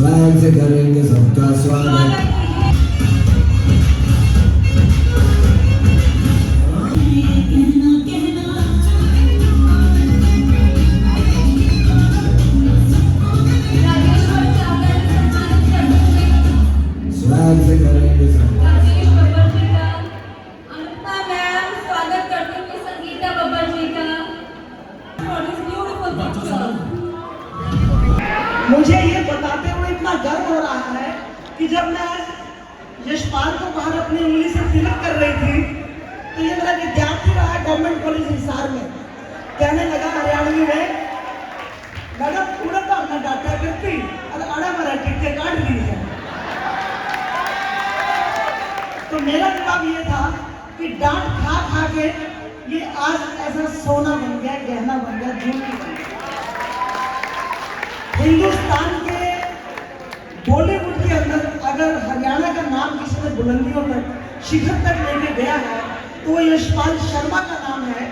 Swag से करेंगे सबका स्वागत। स्वैग से करेंगे सबका मुझे ये बताते हुए इतना गर्व हो रहा है कि जब मैं यशपाल को बाहर अपनी उंगली से तिलक कर रही थी तो ये मेरा विद्यार्थी रहा गवर्नमेंट कॉलेज हिसार में, कहने लगा हरियाणवी में, मैडम पूरा तो हमने डाटा करती और अड़ा मरा टिक्के काट दी है। तो मेरा जवाब ये था कि डांट खा खा के ये आज ऐसा सोना बन गया, गहना बन गया, झूठ बन गया। हिंदुस्तान के बॉलीवुड के अंदर अगर हरियाणा का नाम किसी ने बुलंदियों तक, शिखर तक लेके गया है तो वो यशपाल शर्मा का नाम है।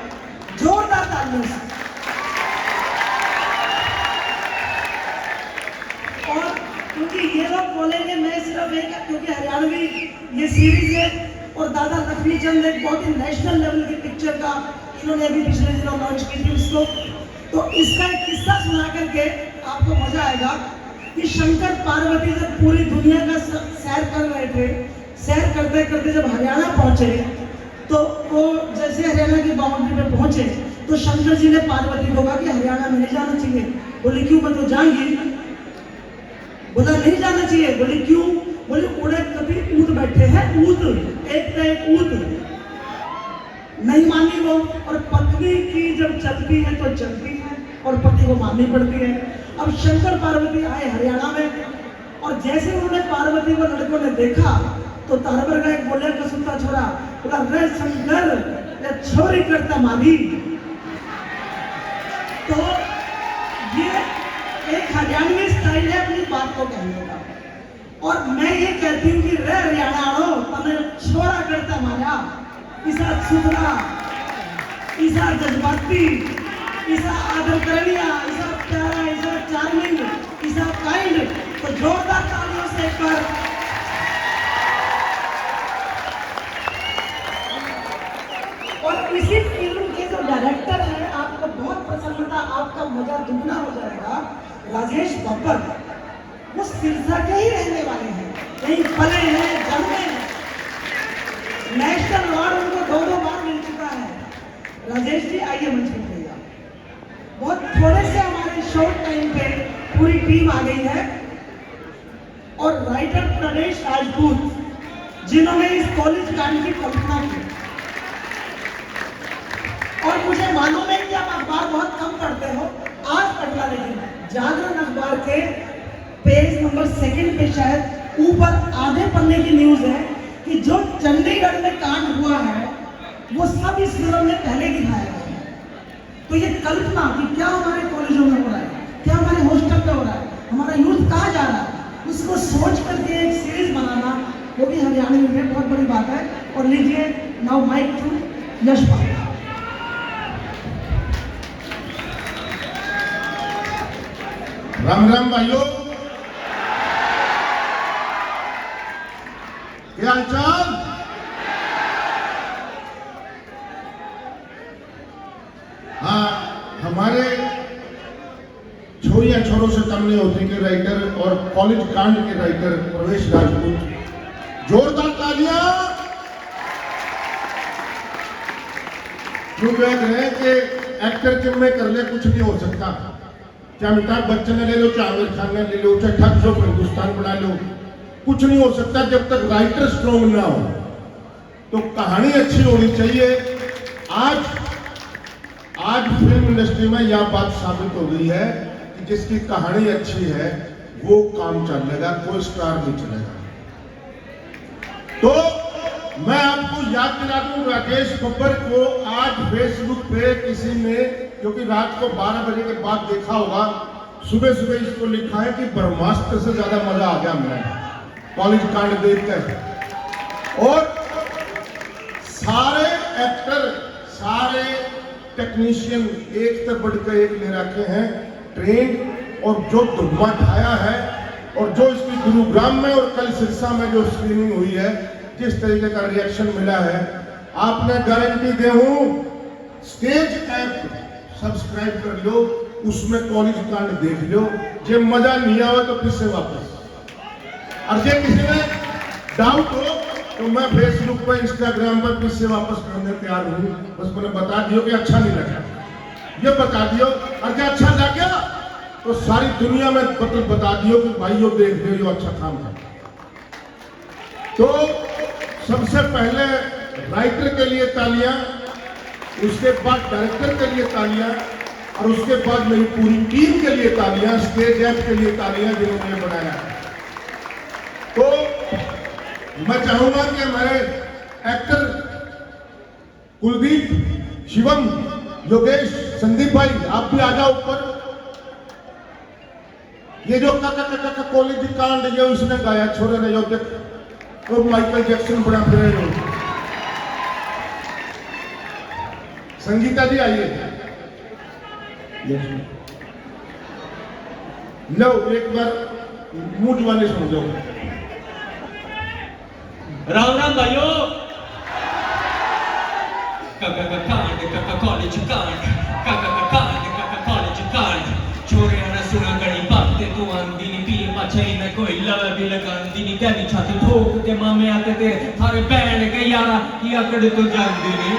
जोरदार तालियों से। और क्योंकि ये लोग बोलेंगे मैं सिर्फ एक, क्योंकि हरियाणवी ये सीरीज है और दादा लक्ष्मी चंद एक बहुत ही नेशनल लेवल की पिक्चर का इन्होंने अभी पिछले दिनों लॉन्च की थी उसको, तो इसका एक किस्सा सुना करके आपको मजा आएगा कि शंकर पार्वती जब पूरी दुनिया का सैर कर रहे थे, सैर करते करते जब हरियाणा पहुंचे तो वो जैसे हरियाणा की बाउंड्री पे पहुंचे तो शंकर जी ने पार्वती को कहा कि हरियाणा में नहीं जाना चाहिए। बोले क्यों? मैं तो जाएंगी। बोला नहीं जाना चाहिए। बोले क्यों? बोले उड़े कभी ऊँट बैठे हैं, ऊँट एक तो एक ऊँट। नहीं मानी वो, और पत्नी की जब चलती है तो चलती है और पति को माननी पड़ती है। अब शंकर पार्वती आए हरियाणा में और जैसे उन्होंने पार्वती को लड़कों ने देखा तो तारबर का एक बोले कसुता छोरा, बोला रे शंकर ये छोरी करता मारी। तो ये एक हरियाणवी स्टाइल है अपनी बात को कहने का। और मैं ये कहती हूँ कि रे हरियाणा तने छोरा करता मारा, इसा सुधरा, इसा जज्बाती, इसा आदर करनिया, इसा प्यारा, इसा चार्मिंग, इसा काइंड। तो जोरदार तालियों से एक बार। और इसी फिल्म के जो डायरेक्टर है, आपको बहुत प्रसन्नता, आपका मजा दुगना हो जाएगा, राजेश बब्बर। वो सिरसा के ही रहने वाले हैं, यही पले हैं, जन्मे हैं। नेशनल अवार्ड उनको 2 बार मिल चुका है। राजेश जी आइए मंच पर भैया। बहुत थोड़े से हमारे शॉर्ट टाइम पे पूरी टीम आ गई है। और राइटर प्रदेश राजपूत जिन्होंने इस कॉलेज कांड की कल्पना की। और मुझे मालूम है कि आप अखबार बहुत कम पढ़ते हो, आज पढ़ना, लेकिन जागरण अखबार के पेज नंबर 2 पे शायद ऊपर आधे पन्ने की न्यूज है कि जो चंडीगढ़ में कांड हुआ है वो सब इस फिल्म में पहले दिखाया गया है। तो ये कल्पना कि क्या हमारे कॉलेजों में हो रहा है, क्या हमारे हॉस्टल में हो रहा है, हमारा यूथ कहाँ जा रहा है, उसको सोच करके एक सीरीज बनाना, वो भी हरियाणा में बहुत बड़ी बात है। और लीजिए नाउ माइक टू यशपाल। राम राम भाइयों, क्या हालचाल? हाँ, हमारे छोरिया छोरों से कम नहीं होती के राइटर और कॉलेज कांड के राइटर प्रवेश राजपूत, जोरदार तालियां। क्यों कह रहे हैं कि एक्टर के में कर ले कुछ नहीं हो सकता, चाहे अमिताभ बच्चन ने ले लो, चाहे आमिर खान ने ले लो, चाहे ठग सो हिंदुस्तान बना लो, कुछ नहीं हो सकता जब तक राइटर स्ट्रॉन्ग ना हो। तो कहानी अच्छी होनी चाहिए। आज फिल्म इंडस्ट्री में यह बात साबित हो गई है कि जिसकी कहानी अच्छी है वो काम चलेगा, कोई स्टार नहीं चलेगा। तो मैं आपको याद दिला दूं, राजेश बब्बर को आज फेसबुक पे किसी ने, क्योंकि रात को 12 बजे के बाद देखा होगा, सुबह सुबह इसको लिखा है कि ब्रह्मास्त्र से ज्यादा मजा आ गया मैं कॉलेज कांड देखकर। और सारे एक्टर, सारे टेक्नीशियन एक से बढ़कर एक ले रखे हैं, ट्रेन, और जो धुआं ठाया है और जो इसकी गुरुग्राम में और कल सिरसा में जो स्क्रीनिंग हुई है, जिस तरीके का रिएक्शन मिला है, आपने गारंटी दे हूं, स्टेज ऐप सब्सक्राइब कर लो, उसमें कॉलेज कांड देख लो, जो मजा नहीं आवे तो फिर से वापस। और जो किसी में डाउट हो तो मैं फेसबुक पर, इंस्टाग्राम पर फिर से वापस करने तैयार हूं। बस मैंने बता दियो कि अच्छा नहीं लगा, ये बता दियो। और क्या अच्छा लगा तो सारी दुनिया में बता दियो कि भाइयों देख लो, ये अच्छा काम है। तो सबसे पहले राइटर के लिए तालियां, उसके बाद डायरेक्टर के लिए तालियां, और उसके बाद मेरी पूरी टीम के लिए तालियां, स्टेज ऐप के लिए तालियां जिन्होंने ये बनाया। तो मैं चाहूंगा कि हमारे एक्टर कुलदीप, शिवम, योगेश, संदीप भाई, आप भी आ जाओ ऊपर। ये जो कॉलेज कांड ये उसने गाया, छोरे ने जो तो माइकल जैक्सन बना फिर। संगीता जी आइए, लो एक बार मुंह जुबानी सुन जाओ। राम राम भाइयों। काका कॉलेज कांड, काका कॉलेज कांड। छोरे ने सुना गणी बातें तो आंदी नहीं, पी पछई न कोई लव भी लगांदी नहीं, तेरी छाती ठोक के मामे आते तेरे थारे बैठ के यारा की अकड़ तो जांदी नहीं।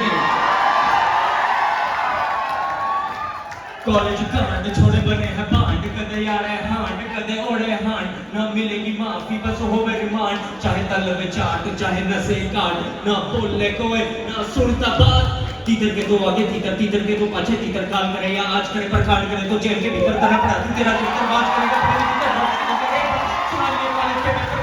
कॉलेज कांड छोड़े बने हैं बांड, कदे यारे हांड कदे ओढ़े हांड, ना मिलेगी माफी बस होवे रिमांड। चाहे तलवे चाट चाहे नशे काट, ना बोले कोई ना सुनता बात। तीतर के दो आगे तीतर, तीतर के दो पाछे, तीतर काल करे या आज करे पर कांड करे तो जेल के भीतर तरह पड़ा तू तेरा तीतर बाज करेगा फिर तीतर बाज करेगा। साले वाले के भीतर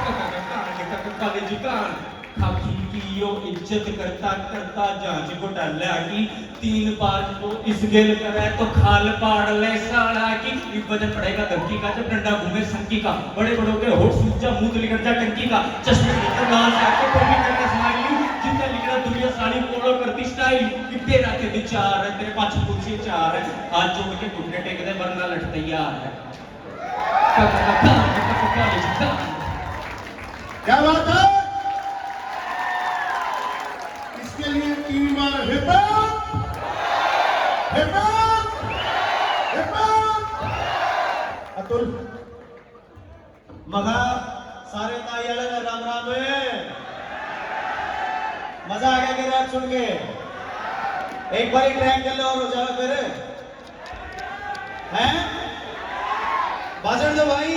कॉलेज कांड। खाकी की यो इज्जत करता करता जांच घोटाला की, 3 बार को इस गेल करे तो खाल पाड़ ले साला की। वजन पड़ेगा धमकी का जब डंडा घूमे संकी का, बड़े बड़ों के होठ सूख जा मुंह लिखट जा टंकी का। चश्मे के लाल आके तो भी करना स्माइल, जितना लिखना दुनिया साड़ी फॉलो करती स्टाइल। कि तेरा के विचार है तेरे पाछे कुछ चार है, हाथ जोड़ के घुटने टेक दे वरना लट तैयार है। क्या बात है? इसके लिए 3 बार हिप अतुल मगा सारे ताइयाले ने राम राम है। मजा आ गया कि रैप सुन के? एक बार ट्रैक कर लो और हो जाओ फिर, हैं? बाजर दो भाई।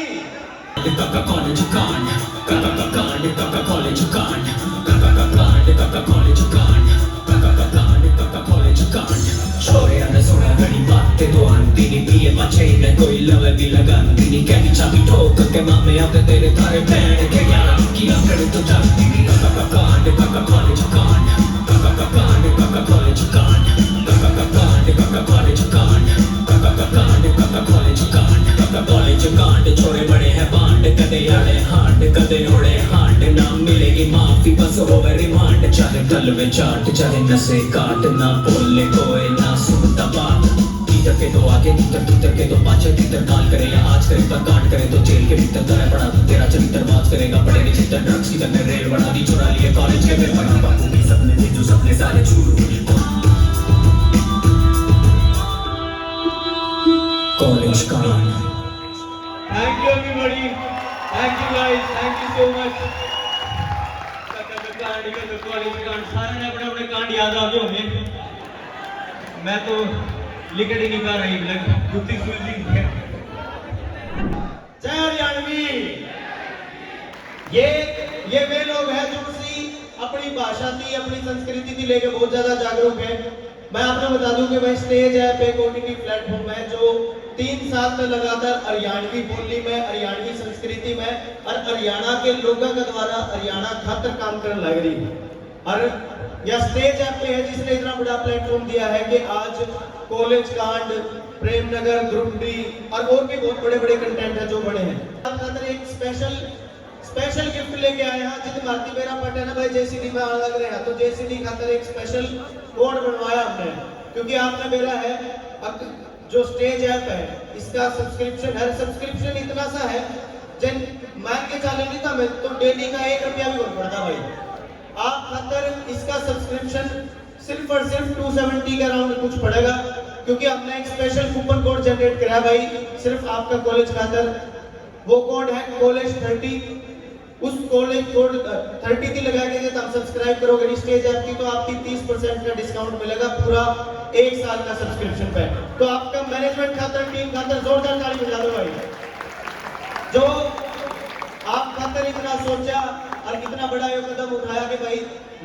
काका कॉलेज कांड, काका कांड, काका कॉलेज कांड, काका कांड, काका कॉलेज कांड, काका कांड, काका कॉलेज कांड। छोरे ने सुना गणी बातें तो आंदी नहीं, पिए पछे न कोई लव भी लगांदी नहीं, कहनी चाबी ठोक के मामे आते तेरे थारे बैठ के यारा की अकड़ तो जाती नहीं। काका कांड, काका कॉलेज कांड, काका कांड, काका कॉलेज कांड, काका कांड, काका कॉलेज कांड, काका कांड, काका कॉलेज कांड, काका कॉलेज कांड। छोरे बड़े हैं बांड, कदे यारे हांड कदे ओढ़े हांड, ना मिलेगी माफी बस होवे रिमांड। चाहे तलवे चाट चाहे नशे काट, ना बोले कोई ना सुनता बात। तीतर के दो आगे तीतर, तीतर के दो पाछे, तीतर काल करे या आज करे पर कांड करे तो जेल के भीतर तरह पड़ा तू तेरा चरित्र बात करेगा। बड़े ने चित्तर ड्रग्स की करने रेल बना दी, चुरा लिए कॉलेज के फिर बना बापू के सपने थे जो सपने सारे चूर। कॉलेज कांड। Thank you everybody, thank you guys, thank you so much. College कांड सारे ने अपने अपने कांड याद आ गए होंगे। मैं तो लिख ही नहीं पा रही, लग गुत्ती सुलझी है। जय हरियाणवी। ये वे लोग हैं जो अपनी भाषा की अपनी संस्कृति की लेके बहुत ज्यादा जागरूक है। मैं आपको बता दूं कि भाई स्टेज ऐप एक ओटीटी प्लेटफॉर्म है जो 3 साल से लगातार हरियाणवी बोली में, हरियाणवी संस्कृति में और हरियाणा के लोगों के द्वारा हरियाणा खातर काम करने लग रही है। और यह स्टेज ऐप पे है जिसने इतना बड़ा प्लेटफॉर्म दिया है कि आज कॉलेज कांड, प्रेमनगर, ग्रुप डी और भी बहुत बड़े बड़े कंटेंट है जो बने हैं। खातर एक स्पेशल गिफ्ट लेके आए हैं। जित भारती मेरा पटन है भाई जेसीडी में आने लग रहे हैं, तो जेसीडी खातर एक स्पेशल कोड बनवाया हमने, क्योंकि आपने मेरा है जो स्टेज ऐप है इसका सब्सक्रिप्शन है। सब्सक्रिप्शन इतना सा है जिन के चाले नहीं था मैं तो डेली का 1 रुपया भी नहीं पड़ता भाई। आप खातर इसका सब्सक्रिप्शन सिर्फ और सिर्फ 270 के अराउंड कुछ पड़ेगा, क्योंकि हमने एक स्पेशल कूपन कोड जनरेट करा है भाई सिर्फ आपका कॉलेज खातर। वो कोड है कॉलेज 30। उस कॉलेज कोड 30 की लगा के जब आप सब्सक्राइब करोगे स्टेज ऐप की तो आपकी 30% का डिस्काउंट मिलेगा पूरा 1 साल का सब्सक्रिप्शन पे। तो आपका मैनेजमेंट खातर, टीम खातर जोरदार ताली बजा दो भाई, जो आप खातर इतना सोचा और इतना बड़ा ये कदम उठाया कि भाई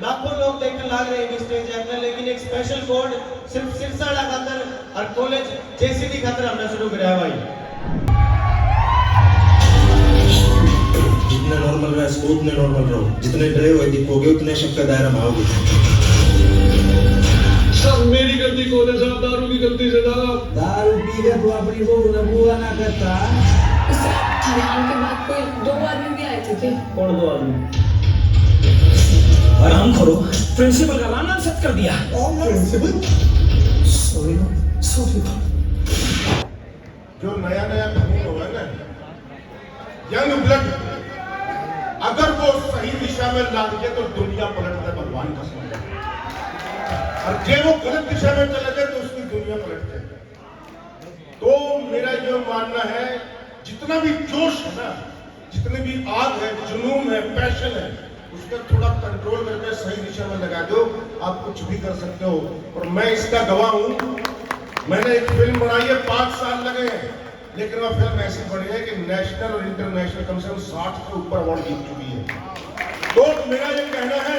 लाखों लोग देखने लग रहे हैं स्टेज ऐप में, लेकिन एक स्पेशल कोड सिर्फ सिरसाड़ा खातर और कॉलेज जेसीडी खातर हमने शुरू किया है भाई। जितने नॉर्मल रहे इसको उतने नॉर्मल रहो, जितने डरे हुए दिखोगे उतने शक का दायरा में आओगे। सब मेरी गलती कॉलेज साहब, दारू की गलती से साहब। दारू पी के तू अपनी बहू ने बुआ ना करता। हरियाणा के बाद कोई 2 आदमी भी आए थे क्या? कौन 2 आदमी? आराम करो, प्रिंसिपल का नाम सेट कर दिया। Sorry sorry. जो नया नया खून हुआ है ना, यंग ब्लड, अगर वो सही दिशा में लाग गया तो दुनिया पलट जाए, भगवान का कसम। और जे वो गलत दिशा में चले गए तो उसकी दुनिया पलट जाए। तो मेरा ये मानना है जितना भी जोश है ना, जितने भी आग है, जुनून है, पैशन है, उसका थोड़ा कंट्रोल करके सही दिशा में लगा दो, आप कुछ भी कर सकते हो। और मैं इसका गवाह हूं। मैंने एक फिल्म बनाई है, 5 साल लगे हैं, लेकिन वह फिल्म ऐसी बनी है कि नेशनल और इंटरनेशनल कम से कम 60 से ऊपर अवार्ड जीत चुकी है। तो मेरा ये कहना है,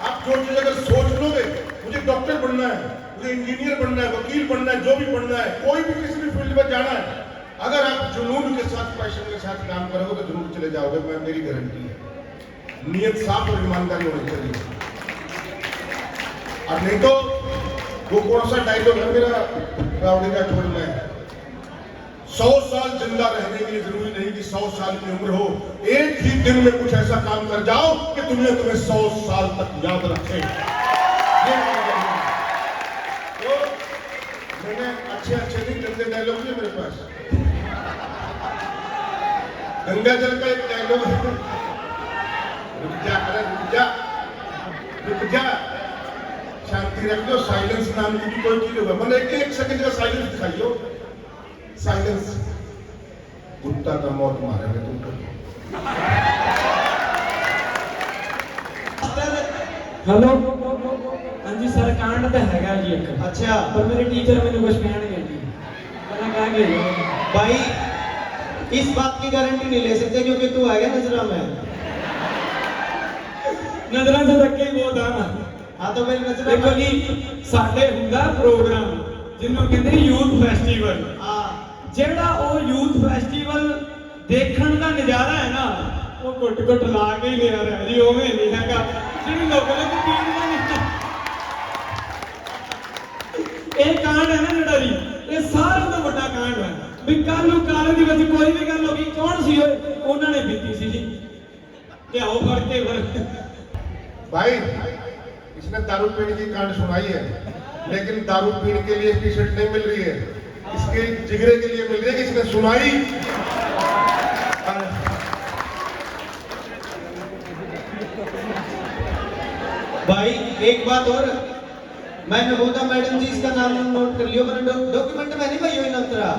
आप जो चीज अगर सोच लोगे, मुझे डॉक्टर बनना है, मुझे इंजीनियर बनना है, वकील बनना है, जो भी बनना है, कोई भी किसी भी फील्ड में जाना है, अगर आप जुनून के साथ, पैशन के साथ काम करोगे तो जरूर चले जाओगे, मैं मेरी गारंटी है। नियत साफ और ईमानदारी होनी चाहिए। और नहीं तो वो कौन सा डायलॉग है मेरा रावड़ी का छोड़ में, 100 साल जिंदा रहने के लिए जरूरी नहीं कि 100 साल की उम्र हो, एक ही दिन में कुछ ऐसा काम कर जाओ कि दुनिया तुम्हें 100 साल तक याद रखे। तो मैंने अच्छे नहीं गंदे डायलॉग है मेरे पास। गंगा जल का एक डायलॉग है, रुक जा, अरे रुक जा, शांति रख लो, साइलेंस नाम की भी कोई चीज होगा। मैंने 1 सेकंड का साइलेंस दिखाइयो, साइलेंस, कुत्ता का मौत मारेंगे तुमको। हेलो, हाँ जी सर, कांड तो हैगा जी एक। अच्छा, पर मेरे टीचर मैंने कुछ कहणगे जी, मैंने कहा कि भाई इस बात की गारंटी नहीं ले सकते क्योंकि तू आएगा नजरा में। नजरां से धक्के ही बहुत आना। हाँ तो मेरी नजर देखो जी, साडे हुंदा प्रोग्राम जिन्हों कहते हैं यूथ फेस्टिवल। हाँ, जेड़ा वो यूथ फेस्टिवल देखण का नजारा है ना, वो घुट घुट ला के ही लिया रहा जी, उवें नहीं हैगा जिन लोगों ने तो पीण का नहीं। ये कांड है ना जेड़ा जी, ये सारा तो बड़ा कांड है भी कल नूं कॉलेज विच कोई भी गल होगी, कौन सी होए उन्होंने बीती सी जी, ते आओ फड़ के फिर। भाई इसने दारू पीने की कांड सुनाई है, लेकिन दारू पीने के लिए टी शर्ट नहीं मिल रही है, इसके जिगरे के लिए मिल रही है कि इसने सुनाई। भाई एक बात और, मैं नवोदा मैडम जी इसका नाम नोट कर लियो, मैंने डॉक्यूमेंट में नहीं भाई नाम तेरा।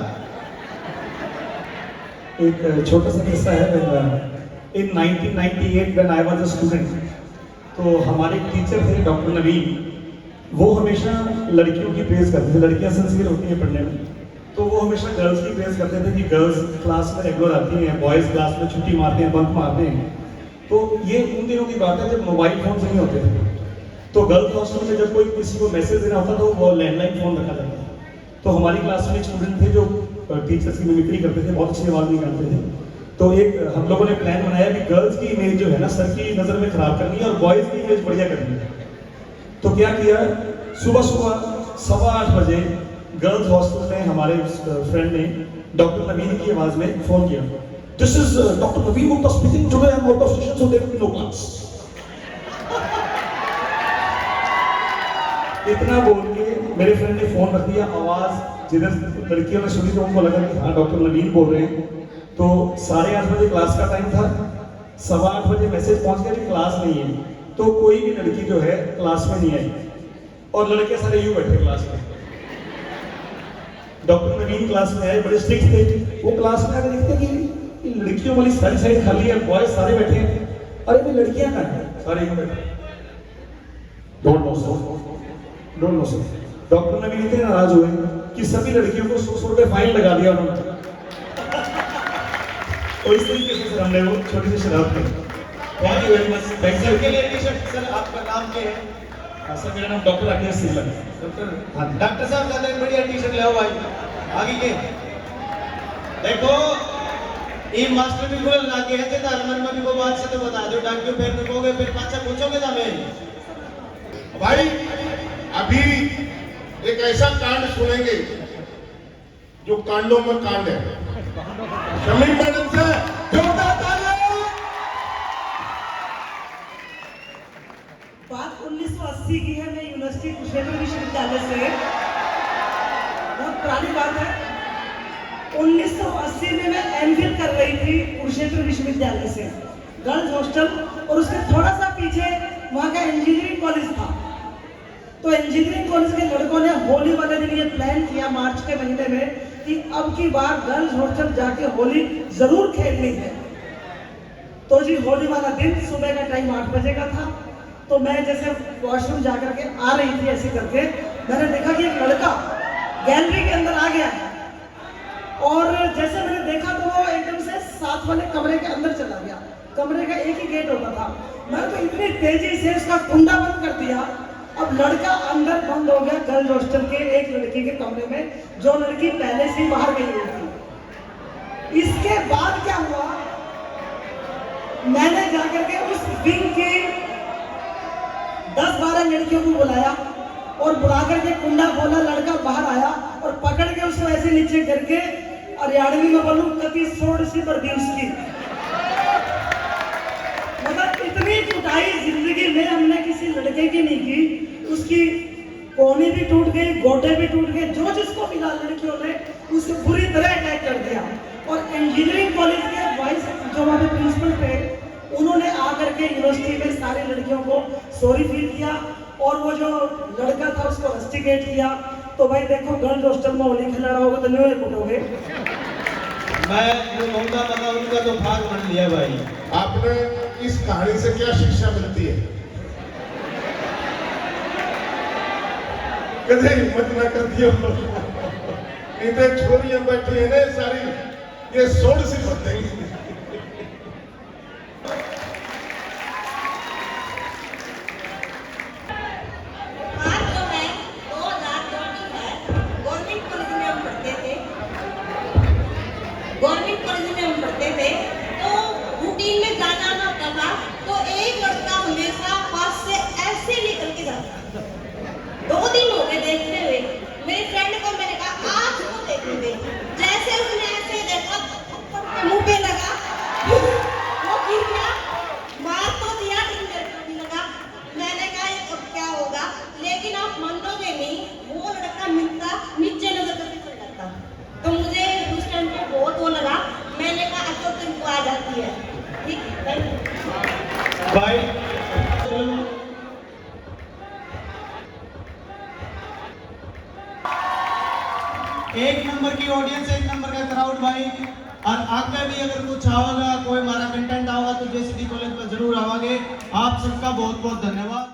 एक छोटा सा किस्सा है मेरा। इन 1998 when I was a student, तो हमारे टीचर थे डॉक्टर नवीन, वो हमेशा लड़कियों की प्रेज करते थे। लड़कियां सिंसियर होती हैं पढ़ने में, तो वो हमेशा गर्ल्स की प्रेज करते थे कि गर्ल्स क्लास में रेगुलर आती हैं, बॉयज़ क्लास में छुट्टी मारते हैं, बंक मारते हैं। तो ये उन दिनों की बात है जब मोबाइल फोन नहीं होते थे। तो गर्ल्स हॉस्टल में जब कोई किसी को मैसेज देना होता तो वो लैंडलाइन फोन रखा जाता था। तो हमारी क्लास में स्टूडेंट थे जो टीचर्स की मिमिक्री करते थे, बहुत अच्छी आवाज़ निकालते थे। तो एक हम लोगों ने प्लान बनाया कि गर्ल्स की इमेज जो है ना सर की नज़र में खराब करनी है और बॉयज़ की इमेज बढ़िया करनी है। तो क्या किया, सुबह 8:15 बजे गर्ल्स हॉस्टल में हमारे फ्रेंड ने डॉक्टर नवीन की आवाज़ में फ़ोन किया, this is doctor Naveen Gupta speaking, today I am out of station so there will be no class. इतना बोल के मेरे फ्रेंड ने फ़ोन रख दिया। आवाज़ जिधर लड़कियों ने सुनी तो उनको लगा कि हाँ डॉक्टर नवीन बोल रहे हैं। तो 8:30 बजे क्लास का टाइम था, 8:15 बजे मैसेज पहुंच गया कि क्लास नहीं है, तो कोई भी लड़की जो है क्लास में नहीं आई और लड़के सारे यूं बैठे क्लास में। डॉक्टर नवीन क्लास में आए, बड़े स्ट्रिक्ट थे। वो क्लास में आकर देखते कि ये लड़कियों वाली सारी साइड खाली है, बॉयज सारे बैठे हैं। अरे ये लड़कियां कहाँ हैं? सारे यूं बैठे। Don't know sir. डॉक्टर नवीन इतने नाराज हुए कि सभी लड़कियों को 100 रुपए फाइन लगा दिया उन्होंने। और इस तरीके से सर हमने वो छोटी सी शराब की। Thank you very much. Thank you. के लिए टी-शर्ट सर आपका नाम क्या है? सर मेरा नाम डॉक्टर राकेश सिंगला है। डॉक्टर साहब का एक बढ़िया टी-शर्ट ले आओ भाई। आगे के देखो ये मास्टर भी बोल लाके है ते मन में भी वो बात से तो बता दो डॉक्टर फिर रुकोगे फिर पाछा पूछोगे ना मैं भाई अभी एक ऐसा कांड सुनेंगे जो कांडों में कांड है। शमी मैडम से जोरदार तालियां। बात 1980 की है। मैं यूनिवर्सिटी कुरुक्षेत्र विश्वविद्यालय से, बहुत पुरानी बात है। 1980 में मैं एमफिल कर रही थी कुरुक्षेत्र विश्वविद्यालय से, गर्ल्स हॉस्टल, और उसके थोड़ा सा पीछे वहाँ का इंजीनियरिंग कॉलेज था। तो इंजीनियरिंग कॉलेज के लड़कों ने होली वाले दिन ये प्लान किया मार्च के महीने में कि अब की बार गर्ल्स हॉस्टल जाके होली जरूर खेलनी है। तो जी होली वाला दिन सुबह का टाइम 8 बजे का था। तो मैं जैसे वॉशरूम जाकर के आ रही थी ऐसे करके, मैंने देखा कि एक लड़का गैलरी के अंदर आ गया है। और जैसे मैंने देखा तो वो एकदम से साथ वाले कमरे के अंदर चला गया। कमरे का एक ही गेट होता था। मैंने तो इतनी तेजी से उसका कुंडा बंद कर दिया। अब लड़का अंदर बंद हो गया गर्ल्स हॉस्टल के एक लड़की के कमरे में, जो लड़की पहले से बाहर गई हुई थी। इसके बाद क्या हुआ, मैंने जाकर के उस विंग की 10-12 लड़कियों को बुलाया और बुला करके कुंडा खोला। लड़का बाहर आया और पकड़ के उसको ऐसे नीचे करके, और हरियाणवी में बोलूं कति सोड़ सी पर दी उसकी। मतलब इतनी कुटाई जिंदगी में हमने किसी लड़के की नहीं की। उसकी कोहनी भी टूट गई, गोटे भी टूट गए, जो जिसको मिला लड़कियों ने उसे बुरी तरह अटैक कर दिया। और इंजीनियरिंग कॉलेज के वाइस जो वहाँ पे प्रिंसिपल थे, उन्होंने आकर के यूनिवर्सिटी में सारी लड़कियों को सॉरी फील किया और वो जो लड़का था उसको रस्टिकेट किया। तो भाई देखो गर्ल्स हॉस्टल में होली खेला रहा होगा तो न्यू कुटोगे। मैं जो कहूँगा पता उनका तो भाग मान लिया भाई। आपने इस कहानी से क्या शिक्षा मिलती है? कदे हिम्मत ना कर दियो। इतने छोरियां बैठी है ना सारी, ये सोड़ सी बतेंगी। गवर्नमेंट कॉलेज में हम पढ़ते थे तो रूटीन में जाना ना होता था, तो एक लड़का हमेशा पास से ऐसे निकल के जाता। 2 दिन हो गए देखते हुए। मेरे फ्रेंड को मैंने कहा आज को देखेंगे। जैसे उसने ऐसे देखा थप्पड़ मुंह पे लगा, वो गिर गया, मार तो दिया लेकिन मेरे को नहीं लगा। मैंने कहा ये अब क्या होगा, लेकिन आप मानोगे नहीं, वो लड़का मिलता नीचे नजर करके चल जाता। तो मुझे उस टाइम पे बहुत वो लगा। मैंने कहा अब तो तुमको आ जाती है। ठीक भाई एक नंबर की ऑडियंस, एक नंबर का क्राउड भाई। और आगे भी अगर कुछ आवेगा, कोई हमारा कंटेंट आएगा तो जेसीडी कॉलेज पर जरूर आवागे। आप सबका बहुत बहुत धन्यवाद।